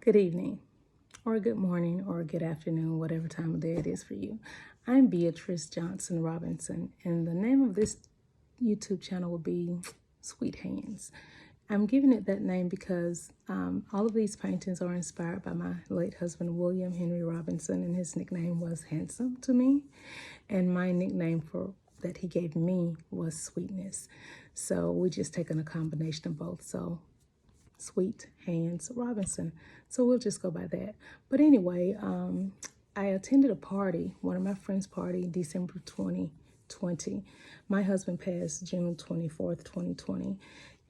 Good evening, or good morning, or good afternoon, whatever time of day it is for you. I'm Beatrice Johnson Robinson, and the name of this YouTube channel will be Sweet Hands. I'm giving it that name because all of these paintings are inspired by my late husband, William Henry Robinson, and his nickname was Handsome to me, and my nickname that he gave me was Sweetness. So we just taken a combination of both. So Sweet Hands Robinson. So we'll just go by that. But anyway, I attended a party, one of my friends' party, December 2020. My husband passed June 24th, 2020.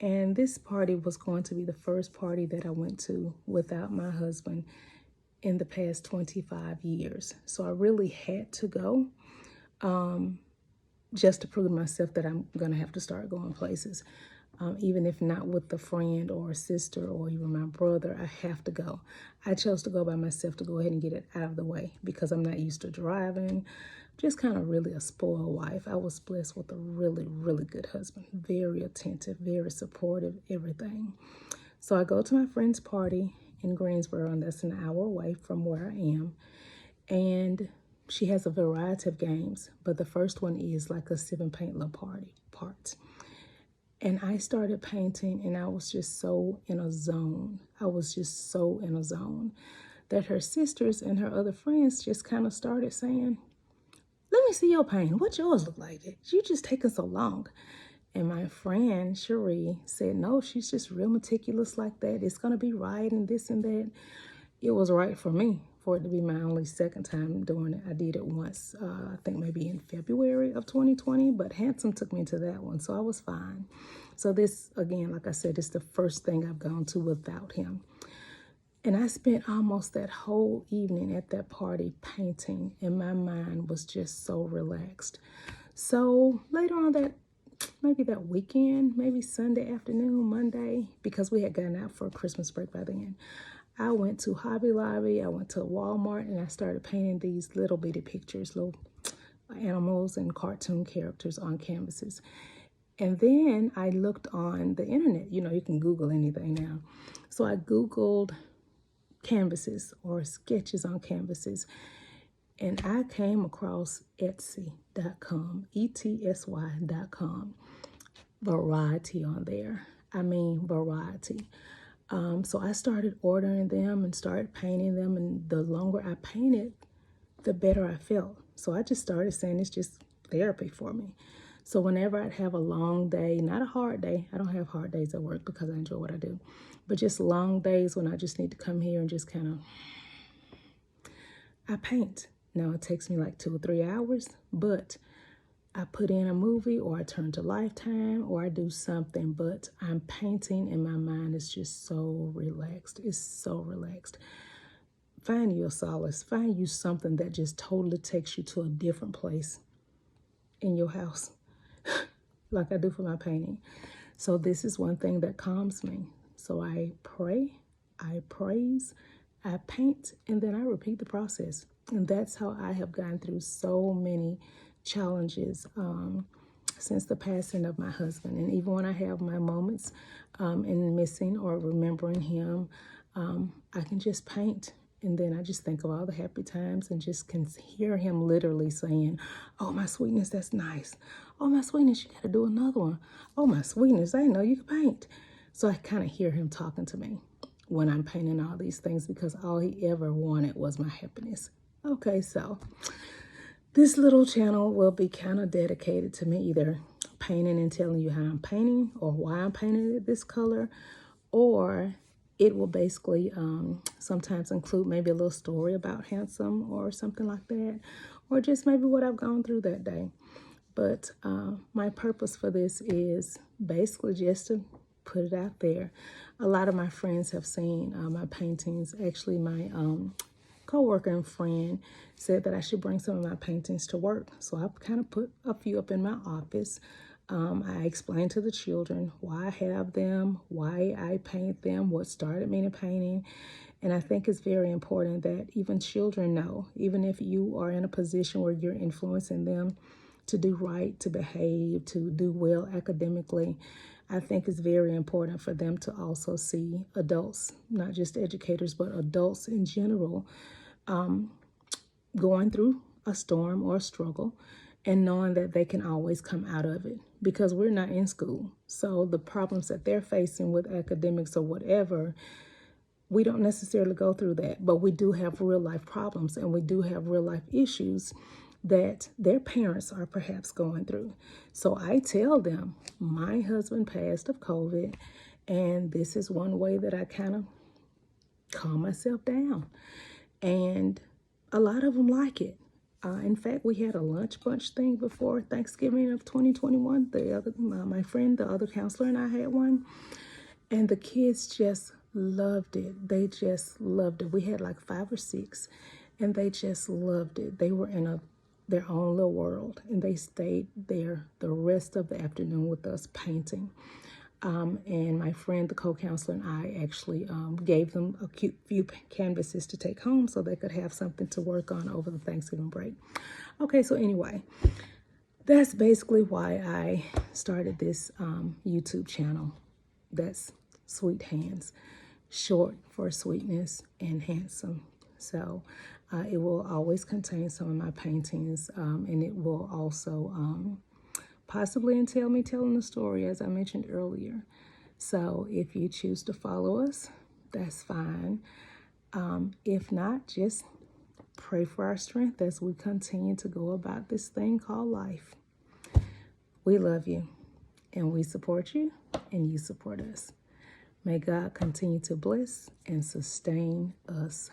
And this party was going to be the first party that I went to without my husband in the past 25 years. So I really had to go just to prove to myself that I'm going to have to start going places. Even if not with a friend or a sister or even my brother, I have to go. I chose to go by myself to go ahead and get it out of the way because I'm not used to driving. Just kind of really a spoiled wife. I was blessed with a really, really good husband. Very attentive, very supportive, everything. So I go to my friend's party in Greensboro, and that's an hour away from where I am. And she has a variety of games, but the first one is like a sip and paint little part. And I started painting, and I was just so in a zone. I was just so in a zone that her sisters and her other friends just kind of started saying, "Let me see your paint. What yours look like? You just taking so long." And my friend Cherie said, "No, she's just real meticulous like that. It's gonna be right and this and that." It was right for me for it to be my only second time doing it. I did it once, I think maybe in February of 2020, but Handsome took me to that one, so I was fine. So this, again, like I said, is the first thing I've gone to without him. And I spent almost that whole evening at that party painting, and my mind was just so relaxed. So later on maybe that weekend, maybe Sunday afternoon, Monday, because we had gotten out for a Christmas break by then, I went to Hobby Lobby, I went to Walmart, and I started painting these little bitty pictures, little animals and cartoon characters on canvases. And then I looked on the internet. You know, you can Google anything now. So I Googled canvases or sketches on canvases, and I came across Etsy.com, ETSY.com. Variety on there. I mean, variety. So I started ordering them and started painting them, and the longer I painted, the better I felt. So I just started saying it's just therapy for me. So whenever I'd have a long day, not a hard day, I don't have hard days at work because I enjoy what I do, but just long days when I just need to come here and just kind of, I paint. Now it takes me like 2 or 3 hours, but I put in a movie or I turn to Lifetime or I do something, but I'm painting and my mind is just so relaxed. It's so relaxed. Find you a solace. Find you something that just totally takes you to a different place in your house, like I do for my painting. So this is one thing that calms me. So I pray, I praise, I paint, and then I repeat the process. And that's how I have gone through so many challenges since the passing of my husband. And even when I have my moments in missing or remembering him, I can just paint. And then I just think of all the happy times and just can hear him literally saying, "Oh, my sweetness, that's nice. Oh, my sweetness, you got to do another one. Oh, my sweetness, I didn't know you could paint." So I kind of hear him talking to me when I'm painting all these things because all he ever wanted was my happiness. Okay, so this little channel will be kind of dedicated to me either painting and telling you how I'm painting or why I'm painting it this color, or it will basically sometimes include maybe a little story about Handsome or something like that, or just maybe what I've gone through that day. But my purpose for this is basically just to put it out there. A lot of my friends have seen my paintings. Actually, my co-worker and friend said that I should bring some of my paintings to work. So I've kind of put a few up in my office. I explained to the children why I have them, why I paint them, what started me in painting. And I think it's very important that even children know, even if you are in a position where you're influencing them to do right, to behave, to do well academically, I think it's very important for them to also see adults, not just educators, but adults in general, going through a storm or a struggle and knowing that they can always come out of it, because we're not in school. So the problems that they're facing with academics or whatever, we don't necessarily go through that, but we do have real life problems and we do have real life issues that their parents are perhaps going through. So I tell them, my husband passed of COVID, and this is one way that I kind of calm myself down. And a lot of them like it. In fact, we had a lunch bunch thing before Thanksgiving of 2021. My friend, the other counselor, and I had one, and the kids just loved it. They just loved it. We had like 5 or 6, and they just loved it. They were in their own little world, and they stayed there the rest of the afternoon with us painting. And my friend, the co-counselor, and I actually gave them a cute few canvases to take home so they could have something to work on over the Thanksgiving break. Okay, so anyway, that's basically why I started this YouTube channel. That's SweetHands, short for sweetness and handsome. So it will always contain some of my paintings, and it will also possibly entail me telling the story, as I mentioned earlier. So if you choose to follow us, that's fine. If not, just pray for our strength as we continue to go about this thing called life. We love you, and we support you, and you support us. May God continue to bless and sustain us